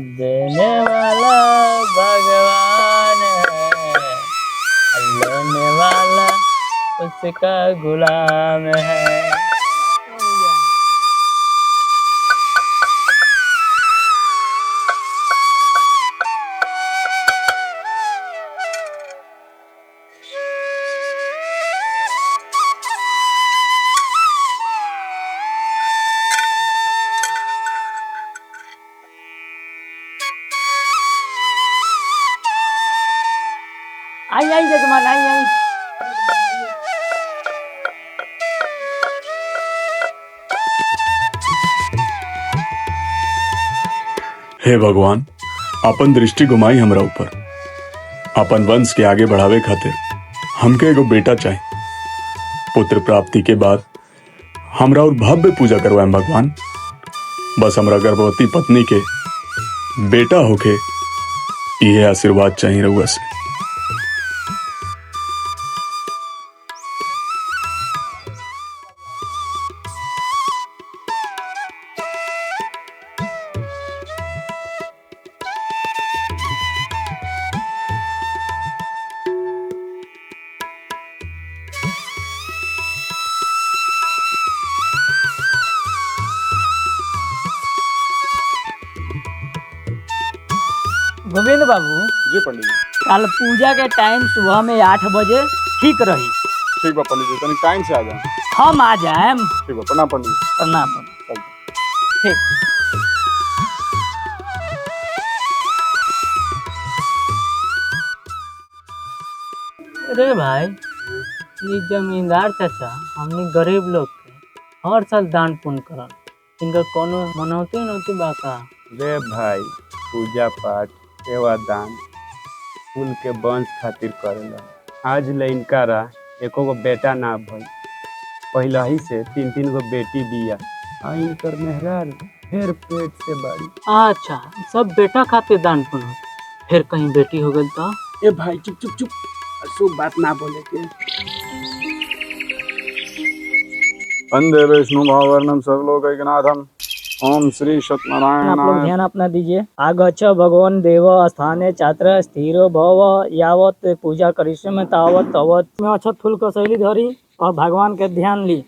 देने वाला भगवान है, लेने वाला उसका गुलाम है। आई आई जजमान आई आई। हे भगवान, अपन दृष्टि घुमाई हमरा ऊपर। अपन वंश के आगे बढ़ावे खातिर हमके एगो बेटा चाहे। पुत्र प्राप्ति के बाद हमरा और भव्य पूजा करवाएं भगवान। बस हमरा गर्भवती पत्नी के बेटा होके ये आशीर्वाद चाहिए रहुआ से। गोविंद बाबू, जी पंडित जी। कल पूजा के टाइम सुबह में 8 बजे ठीक रही। ठीक बा पंडित जी, तनी टाइम से आ जाए। हम आ जाए। ठीक बा, प्रणाम पंडित जी। प्रणाम। ठीक। अरे भाई, ये जमींदार चाचा हमने गरीब लोग के हर साल दान पुण्य करन, इनका कोनो मनौती नौती बा का? रे भाई, पूजा पाठ सेवा दान कुल के वंश खातिर करेला। आज ले इनकारा एको गो बेटा ना भई, पहला ही से 3 गो बेटी बिया। आ इनकर मेहरार फिर पेट से बाड़ी। अच्छा, सब बेटा खातिर दान पुण्य होता। फिर कहीं बेटी हो गई तो? ए भाई चुप चुप चुप, अशुभ बात ना बोले के। वंदे विष्णु भावर्णम सर्वलोकैकनाथम। ओम श्री आप लोग सत्यनारायण। ध्यान अपना दीजिए। आगच्छ भगवान देव स्थाने छात्र स्थिरो भव यावत पूजा करिष्यमे तावत तवत। में अच्छा फूल को शैली धरी और भगवान के ध्यान ली।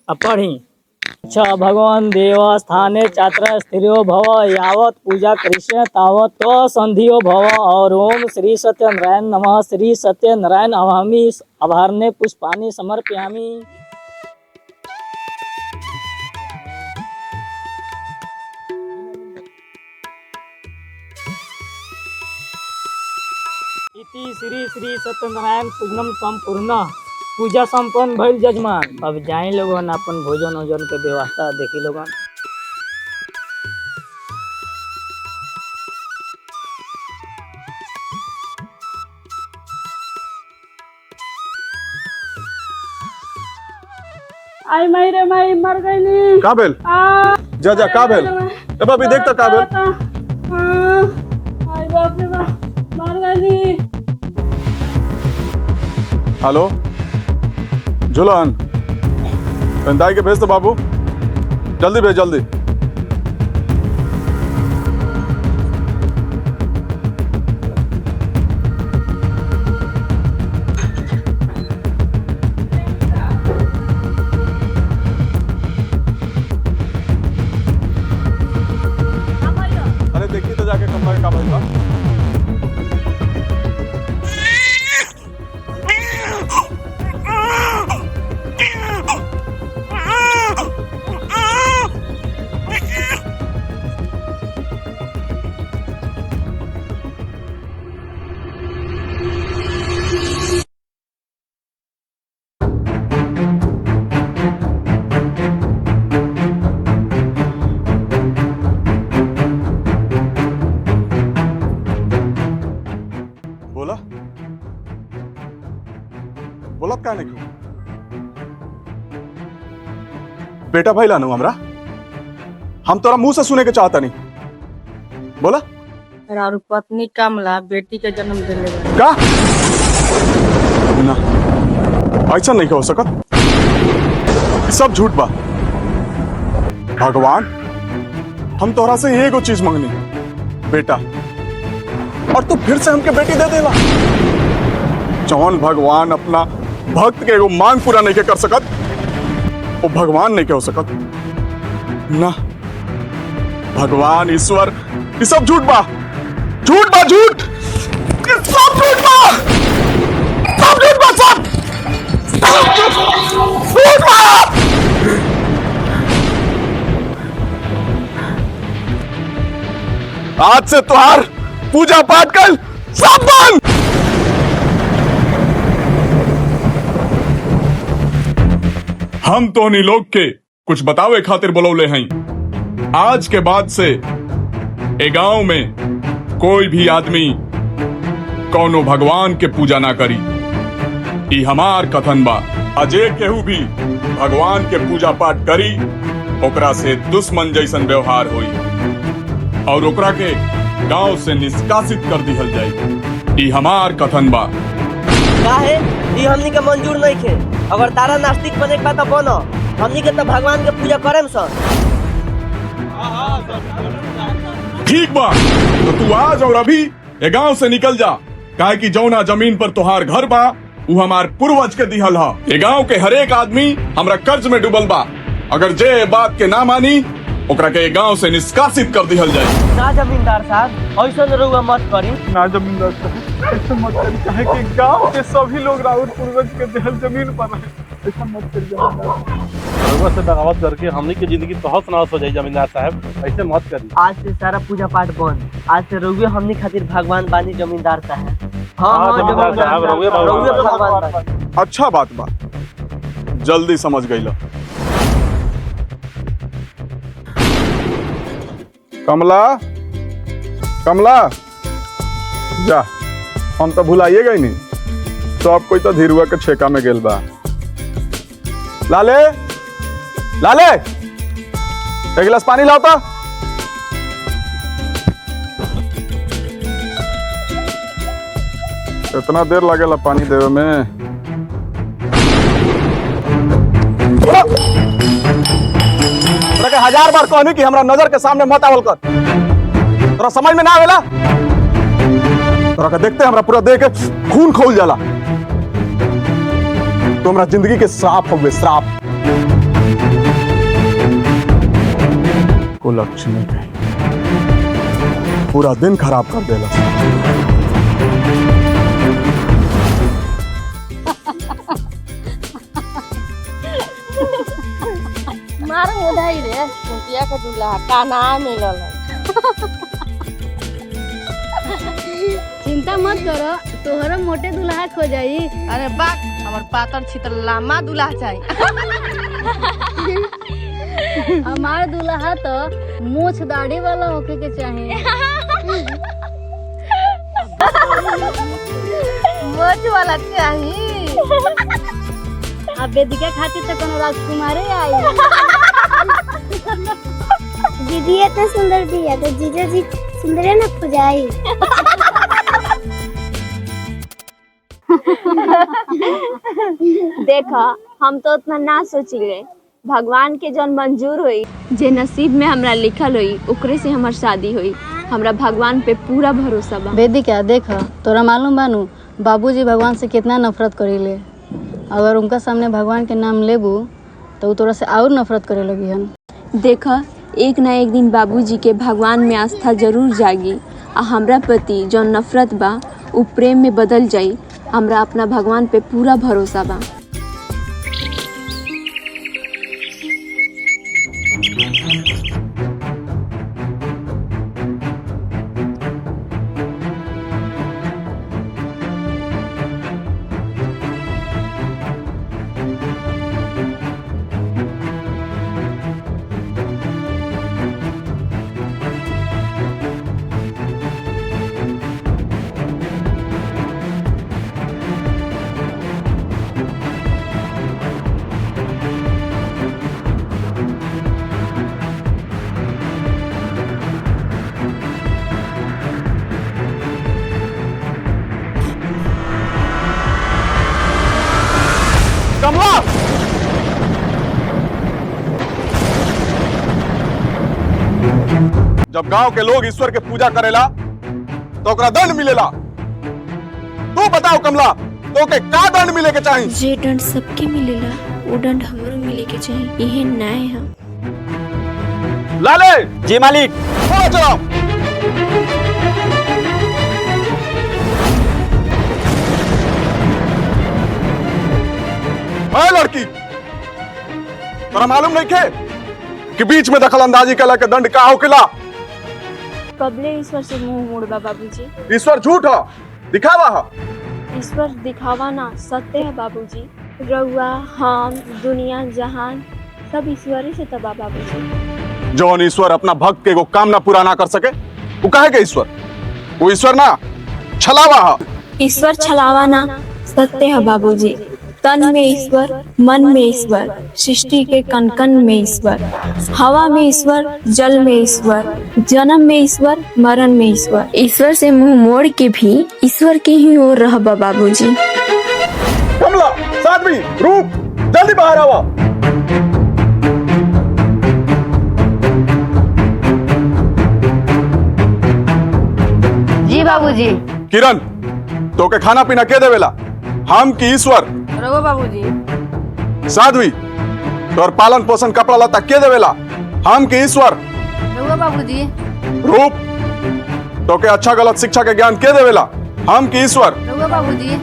अब पढ़ी। अच्छा भगवान देव स्थाने छात्र स्थिरो भव यावत पूजा करिष्य तावत तो संधियो भव। और ओम श्री सत्यनारायण नमः। श्री सत्यनारायण अवामी अभारने पुष्पाणि समर्पयामि। इति श्री श्री सत्यनारायण पूजनम संपूर्ण। पूजा संपन्न भइल जजमान। अब जाए लोगन अपन भोजन ओजन के व्यवस्था देखी लोगन। आई माई रे माई मर गईली। का भेल? जा जा, का भेल? ए बाबी देख त का भेल? आई बाप रे बाप, मर गईली। हेलो झूलन, दाई के भेज तो बाबू, जल्दी भेज जल्दी। अरे देखिए तो जाके कमरा का भेज बा। बोलत का नहीं? बेटा भाई लानू हमरा, हम तोरा मुंह से सुने के चाहता नहीं। बोला और पत्नी कमला बेटी के जन्म दिले बा। का? ना, ऐसा नहीं हो सकत। सब झूठ बा। भगवान, हम तोरा से एगो चीज मंगनी, बेटा और तू फिर से हमके बेटी दे देला। जौन भगवान अपना भक्त के एगो मांग पूरा नहीं के कर सकत, वो भगवान नहीं के हो सकत ना। भगवान ईश्वर ये सब झूठ बा, झूठ बा, झूठ, ये सब झूठ बा, सब झूठ बा, सब झूठ बा। आज से तुहार पूजा पाठ कर सब बंद। हम तोहनी लोग के कुछ बतावे खातिर बुलौले हैं। आज के बाद से ए गांव में कोई भी आदमी कौनो भगवान के पूजा ना करी। ई हमार कथन बा। अजय केहू भी भगवान के पूजा पाठ करी, ओकरा से दुश्मन जैसन व्यवहार होई और ओकरा के गांव से निष्कासित कर दिहल जाई। ई हमार कथन बा। काहे ई हमनी के मंजूर नहीं खे। अगर तारा नास्तिक बने के बा त बनो, हमनी के तो भगवान के पूजा करेम सन। ठीक बा, तो तू आज और अभी ये गांव से निकल जा, काहे कि जौना जमीन पर तुहार घर बा वो हमार पूर्वज के दिहल हा। ये गांव के हरेक आदमी हमरा कर्ज में डूबल बा। अगर जे बात के ना मानी ओकरा के गांव से निष्कासित कर दिहल जाए। ना जमींदार साहब, ऐसा रउआ मत करी। ना जमींदार साहब, ऐसा मत करिए, काहे कि गांव के सभी लोग राउर पूर्वज के देहल जमीन पर है। ऐसा मत करिए जमींदार। रउआ से बगावत करके हमनी की जिंदगी तहस नहस हो जाए जमींदार साहब, ऐसे मत करिए। आज से सारा पूजा पाठ बंद। आज से रउआ हमनी खातिर भगवान बानी जमींदार साहब। हाँ, जमींदार साहब, रउआ भगवान बानी। अच्छा बात बा, जल्दी समझ गईला। कमला, कमला जा, हम तो भुलाइए गई नहीं। सब कोई तो धीरुआ के छेका में गेल बा। लाले, लाले, एक गिलास पानी लाओ तो। इतना देर लगेला पानी देवे में। तोरा 1000 बार कहनी कि हमरा नजर के सामने मत आवल कर। तोरा समझ में ना आवेला? तोरा के देखते हमरा पूरा देह के खून खौल जाला। तो हमरा जिंदगी के श्राप होवे, श्राप। को लक्ष्मी के पूरा दिन खराब कर देला। मार मुदाई रे कुंतिया का दूल्हा का नाम मिलल है। चिंता मत करो, तोहरा मोटे दूल्हा खो जाई। अरे बाक हमर पातर छितर लामा दूल्हा चाहिए। हमार दूल्हा तो मूछ दाढ़ी वाला होके के चाहिए। मोच वाला चाहिए। अब वेदिका खातिर तो कोनो राजकुमारी आई। दीदी इतना सुंदर दिया तो जीजा जी सुंदर है ना पुजाई। देखा हम तो उतना ना सोचिले। भगवान के जौन मंजूर हुई, जे नसीब में हमरा लिखल हुई, ओकरे से हमार शादी हुई। हमरा भगवान पे पूरा भरोसा बा। वेदिका देख, तोरा मालूम बानू बाबूजी भगवान से कितना नफरत करेले। अगर उनका सामने भगवान के नाम लेबू तो वो तोरा से और नफरत करे लगी हन। देखा एक ना एक दिन बाबूजी के भगवान में आस्था जरूर जागी आ हमरा प्रति जौन नफरत बा उ प्रेम में बदल जाई। हमरा अपना भगवान पे पूरा भरोसा बा। जब गांव के लोग ईश्वर के पूजा करेला तो ओकरा दंड मिलेला। तू बताओ कमला, तो के का दंड मिले के चाहिए? जे दंड सबके मिलेला वो दंड हमरो मिले के चाहिए, यही न्याय है। लाले। जी मालिक। थोड़ा चलाओ। लड़की, तोरा मालूम नहीं के कि बीच में दखल अंदाजी कला के दंड का होकेला? कबले ईश्वर से मुंह मोड़बा बाबूजी। ईश्वर झूठ है, दिखावा है। ईश्वर दिखावा ना सत्य है बाबूजी। रउआ, हम, दुनिया, जहान सब ईश्वर ही से तबा बाबूजी। जौन ईश्वर अपना भक्त के एगो काम ना पूरा ना कर सके वो कहे के ईश्वर? वो ईश्वर ना छलावा है। ईश्वर छलावा ना सत्य है बाबूजी। तन में ईश्वर, मन में ईश्वर, सृष्टि के कण कण में ईश्वर, हवा में ईश्वर, जल में ईश्वर, जन्म में ईश्वर, मरण में ईश्वर। ईश्वर से मुंह मोड़ के भी ईश्वर के ही ओर रहबा बाबूजी। कमला, साध्वी, रूप, जल्दी बाहर आवा। जी बाबूजी। किरण, तो के खाना पीना के देवेला? हम की ईश्वर? रघु बाबूजी। साध्वी, तोर पालन पोषण कपड़ा लता के देवेला? हम की ईश्वर? रघु बाबूजी। रूप, तो के अच्छा गलत शिक्षा के ज्ञान के देवेला? हम की ईश्वर? रघु बाबूजी।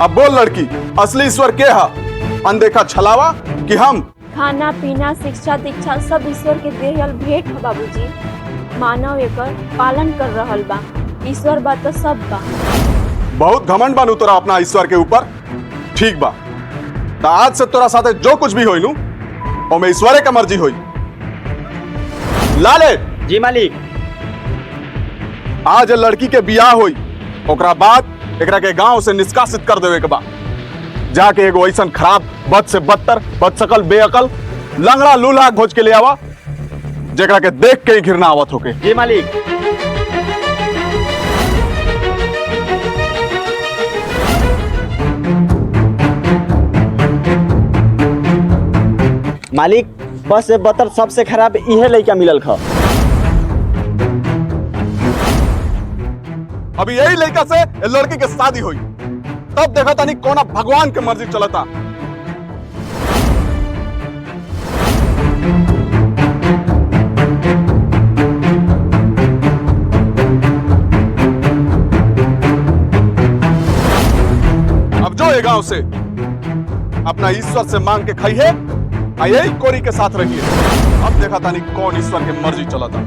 अब बोल लड़की, असली ईश्वर के है? अनदेखा छलावा कि हम? खाना पीना, शिक्षा दीक्षा सब ईश्वर के देहल भेंट है बाबूजी। मानव एकर पालन कर रहल बा। ईश्वर बा तो सब बा। बहुत घमंड बानू तोरा अपना ईश्वर के ऊपर। ठीक बा, तो आज से तोरा साथे जो कुछ भी होई नु ओमे ईश्वरे का मर्जी होई। लाले। जी मालिक। आज लड़की के बियाह होई, ओकरा बाद एकरा के गांव से निष्कासित कर देवे के बा। जाके एगो ऐसन खराब, बद से बदतर, बदशकल, बेअकल, लंगड़ा लूल्हा खोज के ले आवा जेकरा के देख के ही घृणा आवत होके। जी मालिक। मालिक, बस से बदतर सबसे खराब इहे लड़का मिलल ख। अभी यही लड़का से लड़की के शादी हुई, तब देखा तानी कोना भगवान के मर्जी चलता। अब जो ये गांव से अपना ईश्वर से मांग के खाई है, यही कोरी के साथ रहिए। अब देखा तानी कौन ईश्वर के मर्जी चलता।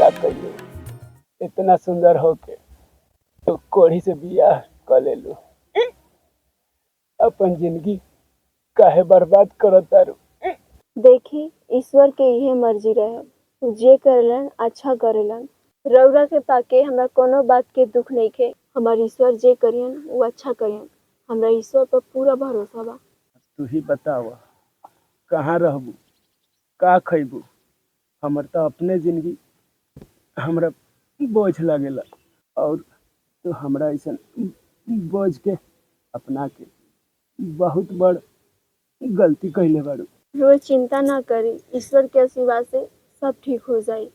का कहियो, इतना सुंदर होके तो कोढ़ी से बियाह कर ले लो। अपन जिंदगी काहे बर्बाद करत तारू। देखी ईश्वर के इहे मर्जी रहे, जे करेलन अच्छा करेलन। रउरा के पाके हमरा कोनो बात के दुख नहीं खे। हमार ईश्वर जे करियन वो अच्छा करियन। हमरा ईश्वर पर पूरा भरोसा बा। तू ही बतावा कहाँ रहबू, का खैबू। हमर तो अपने जिंदगी हमरा बोझ लगेला और तो हमरा ऐसा बोझ के अपना के बहुत बड़ गलती कैले बारू। रोज चिंता ना करी, ईश्वर के आशीर्वाद से सब ठीक हो जाई।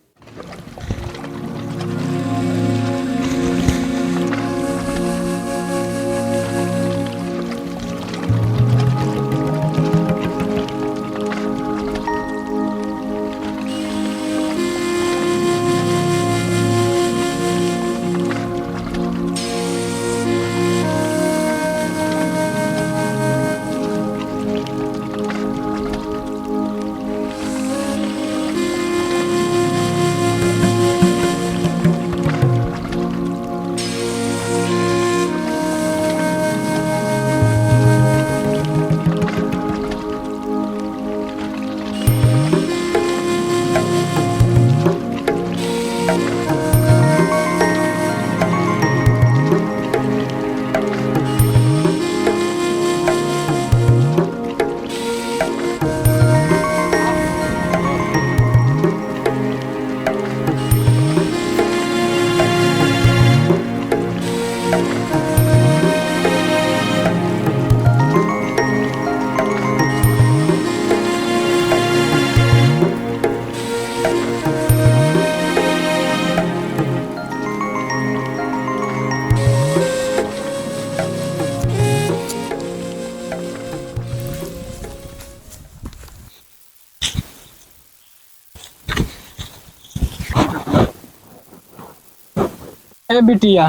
ए बिटिया,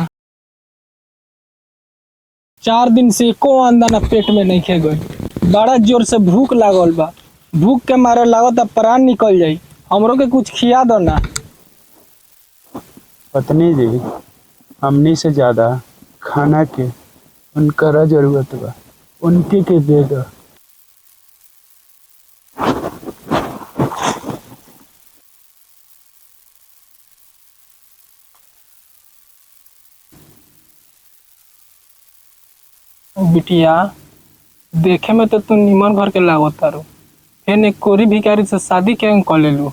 4 दिन से एको अंडा ना पेट में नहीं खे गई। बड़ा जोर से भूख लागल बा। भूख के मारे लागत अब प्राण निकल जाई। हमरो के कुछ खिया दो ना। पत्नी जी, हमनी से ज्यादा खाना के उनकरा जरूरत बा, उनके के दे दो। बिटिया, देखे में तो तू निमन घर के लागत तारू, फिर एक कोरी भिखारी से शादी क्यों कर लेलू?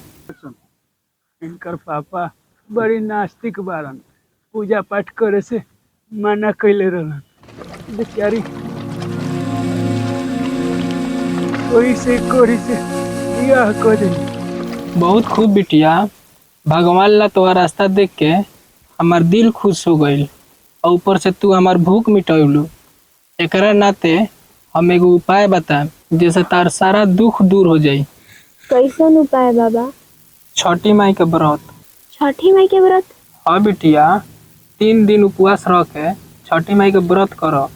इनकर पापा बड़ी नास्तिक बारन, पूजा पाठ करे से मना कैले रहलन। बेचारी कोई से बियाह कर देली। बहुत खूब बिटिया, भगवान ला तोहर रास्ता देख के हमार दिल खुश हो गईल और ऊपर से तू हमार भूख मिटौलू। एकरा नाते हम एगो उपाय बताएं जैसे तार सारा दुख दूर हो जाई। कैसन उपाय बाबा? छठी माई के व्रत। छठी माई के व्रत? हाँ बिटिया, 3 दिन उपवास रह के छठी माई के व्रत करो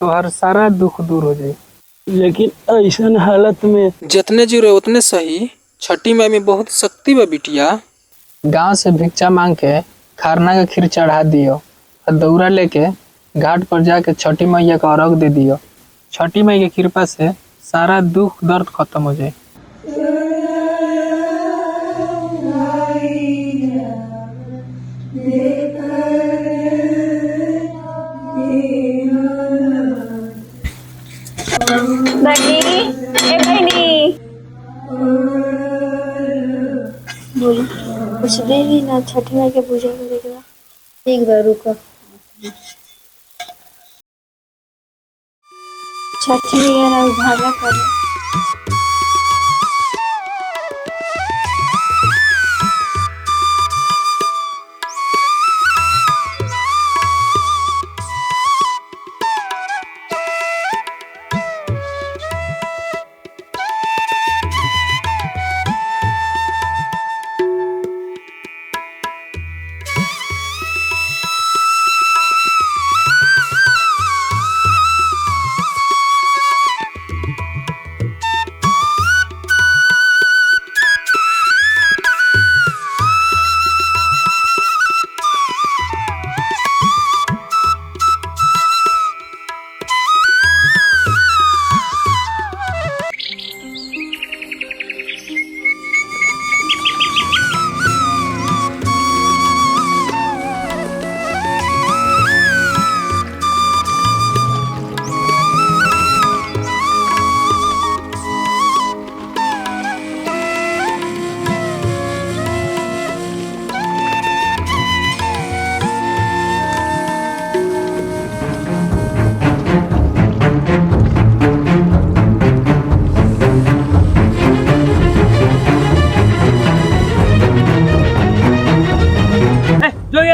तो हर सारा दुख दूर हो जाए। लेकिन ऐसन हालत में जितने जुरे उतने सही। छठी माई में बहुत शक्ति बा बिटिया। गांव से भिक्षा मांग के खरना का खीर चढ़ा दियो और दौरा लेके घाट पर जाके छठी मैया का अर्घ दे दियो। छठी माई की कृपा से सारा दुख दर्द खत्म हो जाए। बोलो कुछ दे दी ना, छठी माई के पूजा करेगा। ठीक बा, रुको। छठी मैया ना उद्धार करे।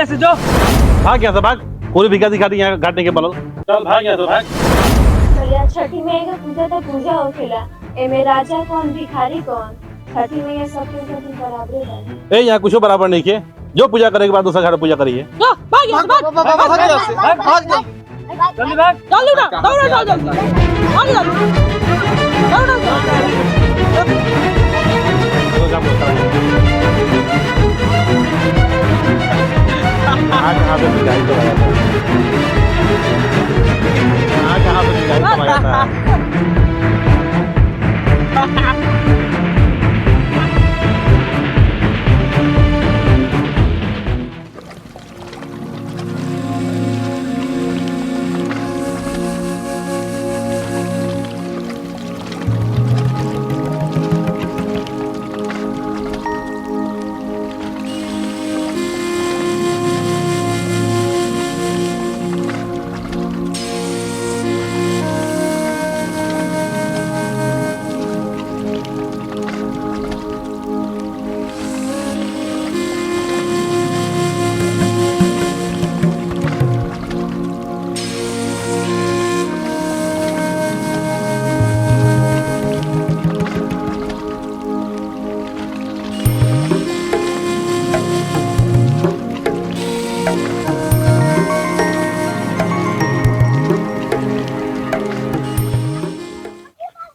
यहाँ से जो भाग यहाँ से भाग। पूरी भिखा दिखा दी यहाँ घाटने के बल। चल भाग यहाँ से भाग। भैया छठी मैया का पूजा तो पूजा होखेला, एमे राजा कौन भिखारी कौन, छठी मैया सबके प्रति बराबरे बा। ए यहाँ कुछ बराबर नहीं किए, जो पूजा करे के बाद दूसरा घर पूजा करिए। जल्दी भाग, जल्दी ना दौड़ो जाओ जल्दी भाग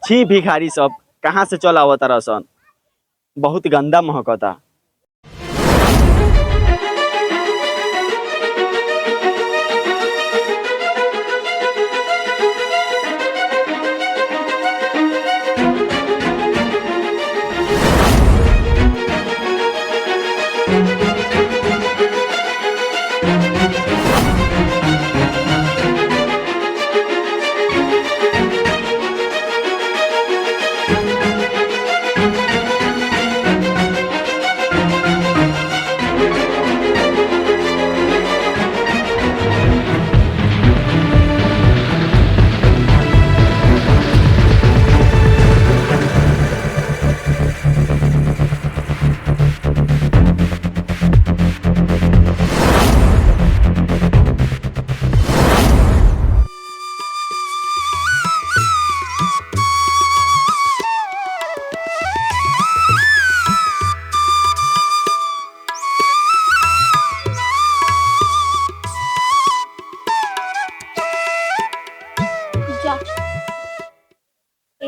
छी भिखारी सब कहाँ से चल आवत रसन, बहुत गंदा महकता।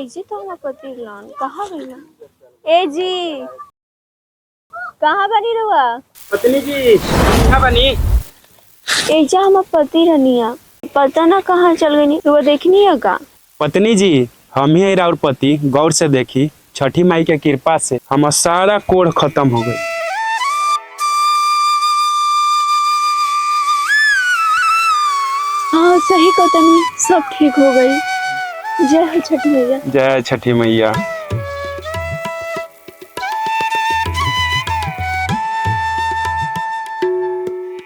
जी तो हमारा पति लान कहाँ गई? ए जी कहाँ बनी रुआ? पत्नी जी कहाँ बनी? ए जा हमारा पति रनिया, पता ना कहाँ चल गई, रुआ देखनी है का? पत्नी जी हम ही और पति गौर से देखी, छठी माई के कृपा से हमारा सारा कोढ़ खत्म हो गई। हाँ सही कहतनी, सब ठीक हो गई। जय हो छठी मैया। जय छठी मैया।